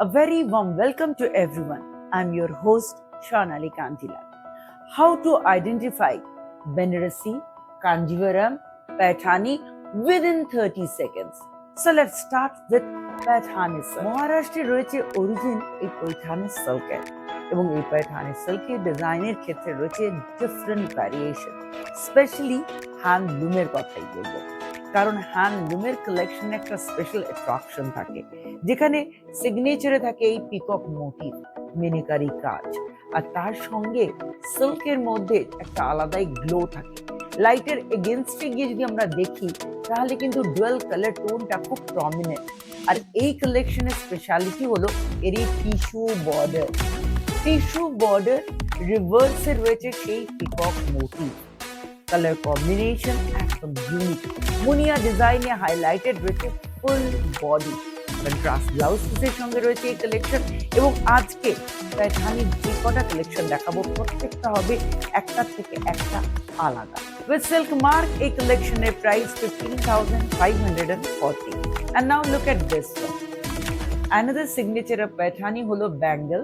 A very warm welcome to everyone. I'm your host, Shanali Kantilal. How to identify Banarasi, Kanjivaram, Paithani within 30 seconds. So let's start with Paithani silk. মহারাষ্ট্রে রয়েছে origin এই পৈঠানি সিল্কের এবং এই পৈঠানি সিল্কের ডিজাইনের ক্ষেত্রে রয়েছে ডিফারেন্ট ভ্যারিয়েশন, স্পেশালি হ্যান্ডলুমের কথাই বলবো, কারণ হ্যান্ডলুমের কালেকশনে একটা স্পেশাল অ্যাট্রাকশন থাকে, যেখানে সিগনেচারে থাকে এই পিকক মোটিভ, মিনিকারি কাজ, আর তার সঙ্গে সিল্কের মধ্যে একটা আলাদাই গ্লো থাকে। লাইটের এগেনস্টে গিয়ে যদি আমরা দেখি তাহলে কিন্তু ডুয়াল কালার টোনটা খুব প্রমিনেন্ট। আর এই কালেকশনের স্পেশালিটি হলো এর এই টিস্যু বর্ডার। টিস্যু বর্ডার রিভার্সে রয়েছে সেই পিকক মোটিভ। কালার কম্বিনেশন একদম ইউনিক। মুনিয়া ডিজাইনে হাইলাইটেড রয়েছে ফুল বডি। কন্ট্রাস্ট ব্লাউজ পিসের সঙ্গে রয়েছে এই কালেকশন, এবং আজকে পাইথানির যে কটা কালেকশন দেখাবো প্রত্যেকটা হবে একটা থেকে একটা আলাদা। উইথ সিল্ক মার্ক এই কালেকশনের price 15,540। And now look at this one. Another signature of Paithani হলো ব্যাঙ্গেল,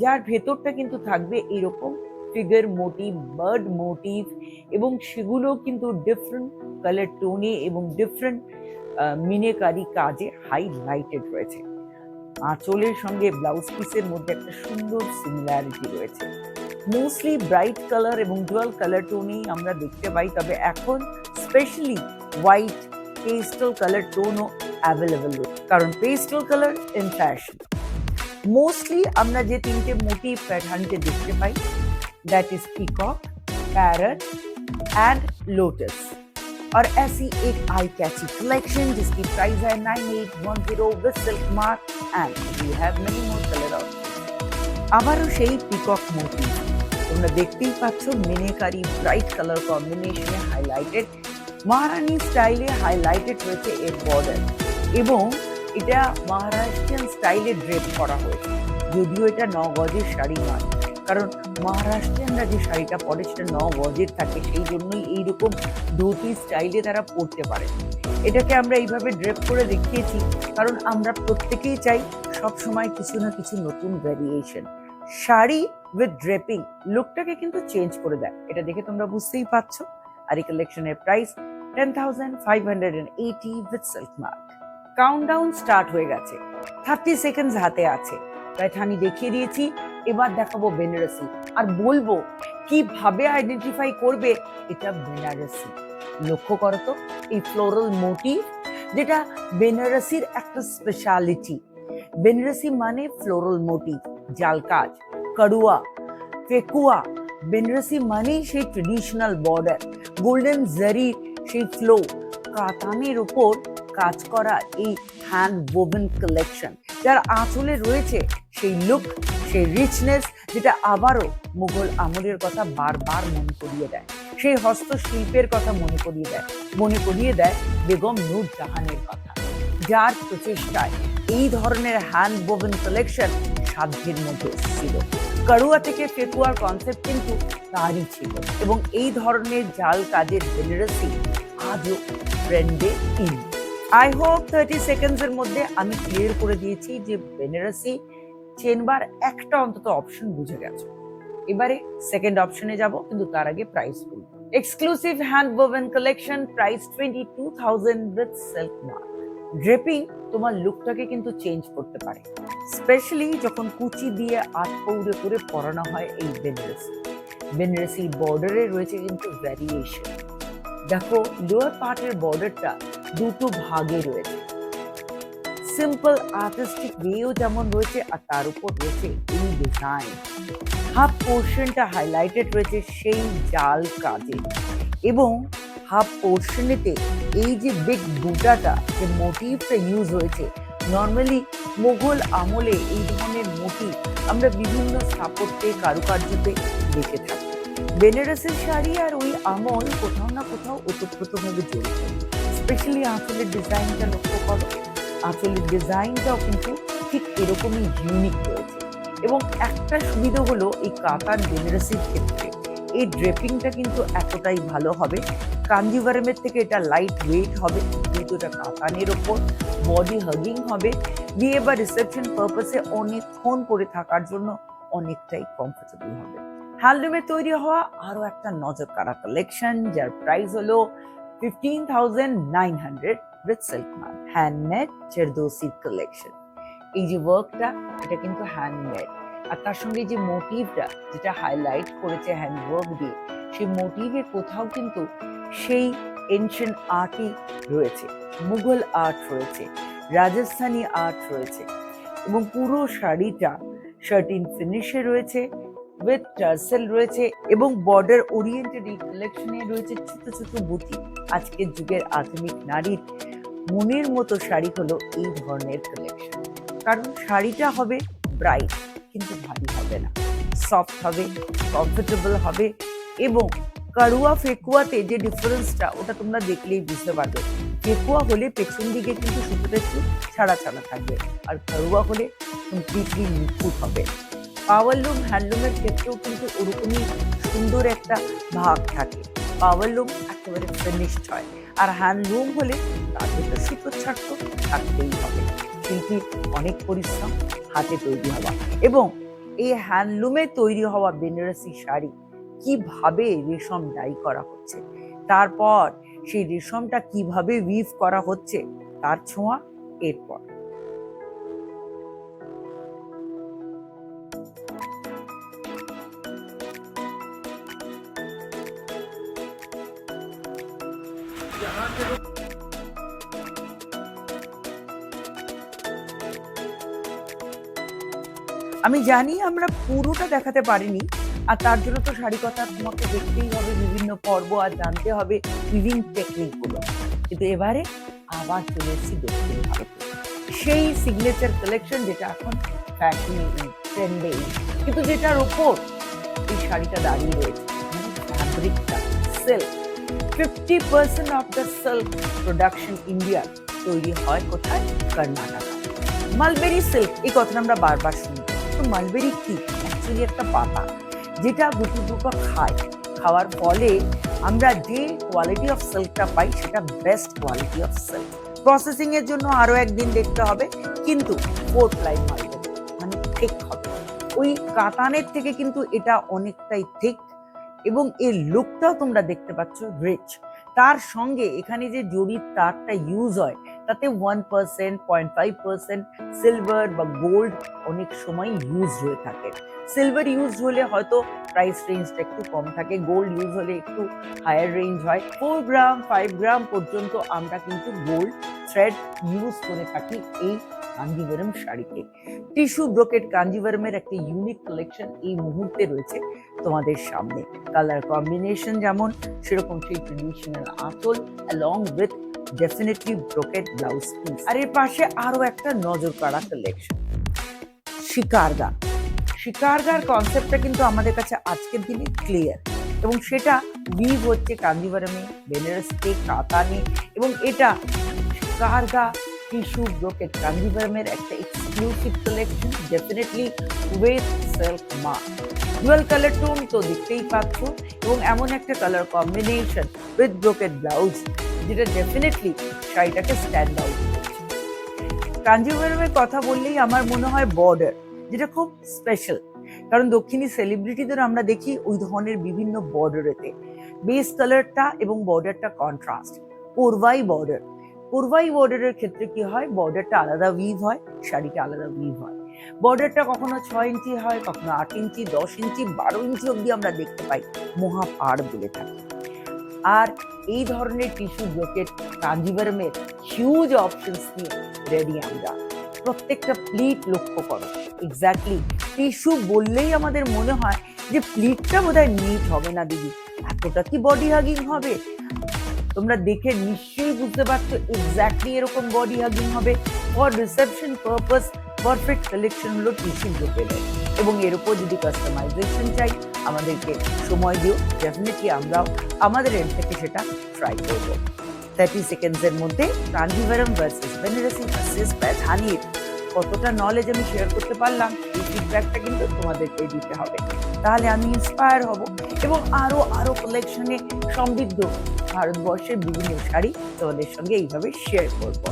যার ভেতরটা কিন্তু থাকবে এরকম ফিগার মোটিভ, বার্ড মোটিভ, এবং সেগুলো কিন্তু ডিফারেন্ট কালার টোনে এবং ডিফারেন্ট মিনেকারি কাজে হাইলাইটেড রয়েছে। আঁচলের সঙ্গে ব্লাউজ পিসের মধ্যে একটা সুন্দর সিমিলারিটি রয়েছে। মোস্টলি ব্রাইট কালার এবং ডুয়াল কালার টোনেই আমরা দেখতে পাই, তবে এখন স্পেশালি হোয়াইট পেস্টেল কালার টোনও অ্যাভেলেবল, কারণ pastel colour in fashion. Mostly আমরা যে তিনটে মোটিভ প্যাটার্নকে দেখতে পাই, that is peacock, parrot and lotus, और ऐसी एक आई कैची कलेक्शन जिसकी प्राइस है 9810 with silk mark and we have many more color options। আবারও সেই পিকক মোটিভ তোমরা দেখতেই পাচ্ছ, মিনেকারি ব্রাইট কালার কম্বিনেশনে হাইলাইটেড, মহারানী স্টাইলে হাইলাইটেড রয়েছে এর বর্ডার, এবং এটা মহারাষ্ট্রিয়ান স্টাইলে ড্রেপ করা হয়েছে। যদিও এটা 9 গজের শাড়ি নয়, কারণ মহারাষ্ট্রিয়ানরা যে শাড়িটা পরে সেটা 9 গজের থাকে, সেই জন্যই এইরকম ধুতি স্টাইলে তারা পরতে পারে। এটাকে আমরা এইভাবে ড্রেপ করে দেখিয়েছি, কারণ আমরা প্রত্যেকেই চাই সবসময় কিছু না কিছু নতুন ভ্যারিয়েশন। শাড়ি উইথ ড্রেপিং লুকটাকে কিন্তু চেঞ্জ করে দেয়, এটা দেখে তোমরা বুঝতেই পারছো। আর এই কালেকশনের price 10,580 with silk mark. Countdown start হয়ে গেছে, 30 সেকেন্ডস হাতে আছে। পাইথানি দেখিয়ে দিয়েছি, এবার দেখাবো বেনারসি, আর বলবো কিভাবে আইডেন্টিফাই করবে এটা বেনারসি। লক্ষ্য করো তো এই ফ্লোরাল মোটিভ, যেটা বেনারসির একটা স্পেশালিটি। বেনারসি মানে ফ্লোরাল মোটিভ, জাল কাজ, কাড়ুয়া, ফেকুয়া। বেনারসি মানেই সেই ট্রেডিশনাল বর্ডার, গোল্ডেন জারির সেই ফ্লো, কাতানের উপর কাজ করা এই হ্যান্ড ওভেন কালেকশন, যার আঁচলে রয়েছে সেই লুক, সেই রিচনেস, যেটা আবারও মুঘল আমলের কথা বারবার মনে করিয়ে দেয়, সেই হস্তশিল্পের কথা মনে করিয়ে দেয় বেগম নূর জাহানের কথা, যার প্রচেষ্টায় এই ধরনের হ্যান্ড ওভেন কালেকশন সাধ্যের মধ্যে ছিল। কাড়ুয়া থেকে ফেকুয়ার কনসেপ্ট কিন্তু তারই ছিল, এবং এই ধরনের জাল কাজের বেনারসি আজও ট্রেন্ডে ইন। আই হোপ 30 সেকেন্ডসের মধ্যে আমি ক্লিয়ার করে দিয়েছি যে বেনারসি চেনবার একটা অন্তত অপশন বুঝে গেছো। এবারে সেকেন্ড অপশনে যাব, কিন্তু তার আগে প্রাইস বলবো। Exclusive hand woven collection, price 22,000 with silk mark. Draping তোমার লুকটাকে কিন্তু চেঞ্জ করতে পারে, স্পেশালি যখন কুচি দিয়ে আটপৌরে করে পরানো হয় এই বেনারসি। বেনারসি বর্ডারে রয়েছে কিন্তু ভ্যারিয়েশন। দেখো লোয়ার পার্টের বর্ডারটা দুটো ভাগে রয়েছে, সিম্পল আর্টিস্টিক ওয়েও যেমন রয়েছে, আর তার উপর রয়েছে এই ডিজাইন। হাফ পোর্শনটা হাইলাইটেড রয়েছে সেই জাল কাজে, এবং হাফ পোর্শনেতে এই যে বিগ বুটাটা, যে মোটিভটা ইউজ হয়েছে, নর্মালি মুঘল আমলে এই ধরনের মোটিভ আমরা বিভিন্ন স্থাপত্যে, কারুকার্যতে দেখে থাকি। বেনারসের শাড়ি আর ওই আমল কোথাও না কোথাও ওতপ্রোতভাবে জড়িত। স্পেশালি আঁচলের ডিজাইনটা লক্ষ্য করো, আঁচলের ডিজাইনটাও কিন্তু ঠিক এরকমই ইউনিক রয়েছে। এবং একটা সুবিধা হলো এই কাতার বেনারসির ক্ষেত্রে এই ড্রেপিংটা কিন্তু এতটাই ভালো হবে, কাঞ্জিভারমের থেকে এটা লাইট ওয়েট হবে, যেহেতু এটা কাতানের ওপর, বডি হাগিং হবে, বিয়ে বা রিসেপশন পারপাসে অনেকক্ষণ পরে থাকার জন্য অনেকটাই কমফোর্টেবল হবে। হ্যান্ডলুমে তৈরি হওয়া আরো একটা নজর কাড়া কালেকশন, যার প্রাইস হলো 15,900 with silk mark, handmade zardozi collection. এই যে ওয়ার্কটা, এটা কিন্তু হ্যান্ডমেড, আর তার সঙ্গে যে মোটিভটা যেটা হাইলাইট করেছে হ্যান্ড ওয়ার্ক দিয়ে, সেই মোটিভের কোথাও কিন্তু সেই এনশিয়েন্ট আর্টই রয়েছে, মুঘল আর্ট রয়েছে, রাজস্থানী আর্ট রয়েছে, এবং পুরো শাড়িটা শার্টিন ফিনিশে রয়েছে, উইথ টার্সেল রয়েছে, এবং বর্ডার ওরিয়েন্টেড এই কালেকশনে রয়েছে ছোট ছোট বুটি। আজকের যুগের আধুনিক নারীর মনের মতো শাড়ি হলো এই ধরনের কালেকশন, কারণ শাড়িটা হবে ব্রাইট কিন্তু ভারী হবে না, সফট হবে, কমফোর্টেবল হবে, এবং কারুয়া ফেকুয়াতে যে ডিফারেন্সটা ওটা তোমরা দেখলেই বুঝতে পারবে। ফেকুয়া হলে পেছন দিকে কিন্তু সুতোটা একটু ছাড়া ছাড়া থাকবে, আর কারুয়া হলে কমপ্লিটলি নিখুঁত হবে। পাওয়ারলুম হ্যান্ডলুমের ক্ষেত্রেও কিন্তু ওরকমই সুন্দর একটা ভাগ থাকে। পাওয়ারলুম একেবারে ফিনিশড হয়, আর হ্যান্ডলুম হলে তার ভেতর সুতোর ছাড় তো থাকতেই হবে। শিল্পীর অনেক পরিশ্রম, হাতে তৈরি হওয়া, এবং এই হ্যান্ডলুমে তৈরি হওয়া বেনারসি শাড়ি কিভাবে রেশম ডাই করা হচ্ছে, তারপর সেই রেশমটা কিভাবে উইভ করা হচ্ছে, তার ছোঁয়া এরপর। আমি জানি আমরা পুরোটা দেখাতে পারিনি, আর তার জন্য তো শাড়ি কথা তোমাকে দেখতেই হবে, বিভিন্ন পর্ব আর জানতে হবে উইভিং টেকনিক গুলো। কিন্তু এবারে আবার চলে এসেছি দক্ষিণ ভারতে, সেই সিগনেচার কালেকশন যেটা এখন ফ্যাশনে ট্রেন্ডে, কিন্তু যেটার উপর এই শাড়িটা দাঁড়িয়ে রয়েছে, ফ্যাব্রিকটা silk. 50% of the silk production India তৈরি হয় কোথায়? কর্ণাটকা। মালবেরি সিল্ক, এই কথাটা আমরা বারবার শুনি। তো মালবেরি কি? অ্যাকচুয়ালি একটা পাতা, যেটা গুটি পোকা খায়, খাওয়ার ফলে আমরা যে কোয়ালিটি অফ সিল্কটা পাই সেটা best quality of silk. Processing এর জন্য আরো একদিন দেখতে হবে, কিন্তু 4 প্লাই মালবেরি, মানে ঠিক হবে। ওই কাতানের থেকে কিন্তু এটা অনেকটাই ঠিক, এবং এর লুকটাও তোমরা দেখতে পাচ্ছ রিচ। তার সঙ্গে এখানে যে জরির তারটা ইউজ হয়, তাতে 1%, 0.5% সিলভার বা গোল্ড অনেক সময় ইউজ হয়ে থাকে। সিলভার ইউজ হলে হয়তো প্রাইস রেঞ্জটা একটু কম থাকে, গোল্ড ইউজ হলে একটু হায়ার রেঞ্জ হয়। 4 গ্রাম 5 গ্রাম পর্যন্ত আমরা কিন্তু গোল্ড থ্রেড ইউজ করে থাকি এই কাঞ্জিভারম শাড়িতে। টিস্যু ব্রোকেট কাঞ্জিভারমের একটা ইউনিক কালেকশন এই মুহূর্তে রয়েছে তোমাদের সামনে। কালার কম্বিনেশন যেমন, সেরকম সেই ট্রেডিশনাল আঁচল along with definitely brocade blouse piece. আর এর পাশে আরো একটা নজর কাড়া কালেকশন, শিকারগা। শিকারগার কনসেপ্টটা কিন্তু আমাদের কাছে আজকের দিনে ক্লিয়ার, এবং সেটা উইভ হচ্ছে কাঞ্জিভারমে, বেনারসিতে, কাতানে, এবং এটা শিকারগা টিস্যু ব্রোকেট কাঞ্জিভারমের একটা exclusive collection, definitely with silk mark. Dual colour tone তো দেখতেই পাচ্ছ, এবং এমন একটা colour combination with brocade blouse, যেটা ডেফিনেটলি শাড়িটাকে স্ট্যান্ড আউট করছে। কাঞ্জিভারমের কথা বললেই আমার মনে হয় বর্ডার, যেটা খুব স্পেশাল, কারণ দক্ষিণী সেলিব্রিটিদের আমরা দেখি ওই ধরনের বিভিন্ন বর্ডারেতে বেস কালারটা এবং বর্ডারটা কন্ট্রাস্ট। কোরবাই বর্ডার, কোরবাই বর্ডারের ক্ষেত্রে কি হয়, বর্ডারটা আলাদা উইভ হয়, শাড়িটা আলাদা উইভ হয়। বর্ডারটা কখনো 6 ইঞ্চি হয়, কখনো 8 ইঞ্চি, 10 ইঞ্চি, 12 ইঞ্চি অব্দি আমরা দেখতে পাই, মহাপাড় বলে থাকি। আর এই ধরনের টিস্যু ব্রোকেট কাঞ্জিভারমের হিউজ অপশনস নিয়ে রেডি আমরা। প্রত্যেকটা প্লিট লক্ষ্য করো, এক্স্যাক্টলি টিস্যু বললেই আমাদের মনে হয় যে প্লিটটা বোধহয় নিট হবে না দিদি, এতটা কি বডি হাগিং হবে? তোমরা দেখে নিশ্চয়ই বুঝতে পারছো এক্স্যাক্টলি এরকম বডি হাগিং হবে। For reception purpose perfect collection হলো টিস্যু ব্রোকেটের, এবং এর উপর যদি কাস্টমাইজেশন চাই আমাদেরকে সময় দিও, ডেফিনেটলি আমরাও আমাদের এন্ড থেকে সেটা ট্রাই করবো। 30 সেকেন্ডসের মধ্যে কাঞ্জিভারম ভার্সেস বেনারসি ভার্সেস প্যাঠানির কতটা নলেজ আমি শেয়ার করতে পারলাম এই ফিডব্যাকটা কিন্তু তোমাদেরকে দিতে হবে, তাহলে আমি ইন্সপায়ার হব এবং আরো আরো কালেকশনে সমৃদ্ধ ভারতবর্ষের বিভিন্ন শাড়ি তোমাদের সঙ্গে এইভাবে শেয়ার করব।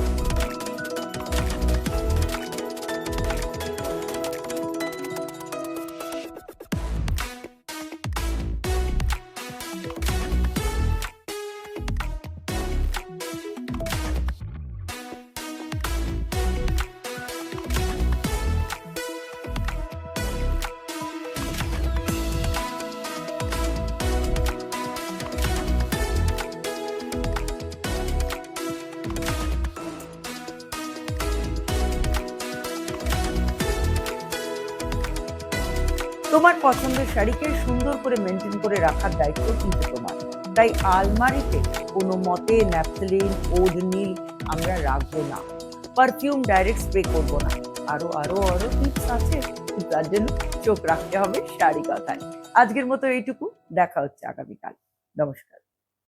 তোমার পছন্দের শাড়িকে সুন্দর করে মেনটেন করে রাখার দায়িত্ব কিন্তু তোমার। তাই আলমারিতে কোনো মতে ন্যাপথলিন, ওডোনিল আমরা রাখবো না, পারফিউম ডাইরেক্ট স্প্রে করবো না। আরো আরো আরো টিপস আছে, তার জন্য চোখ রাখতে হবে শাড়ি কথায়। আজকের মতো এইটুকু, দেখা হচ্ছে আগামীকাল। নমস্কার।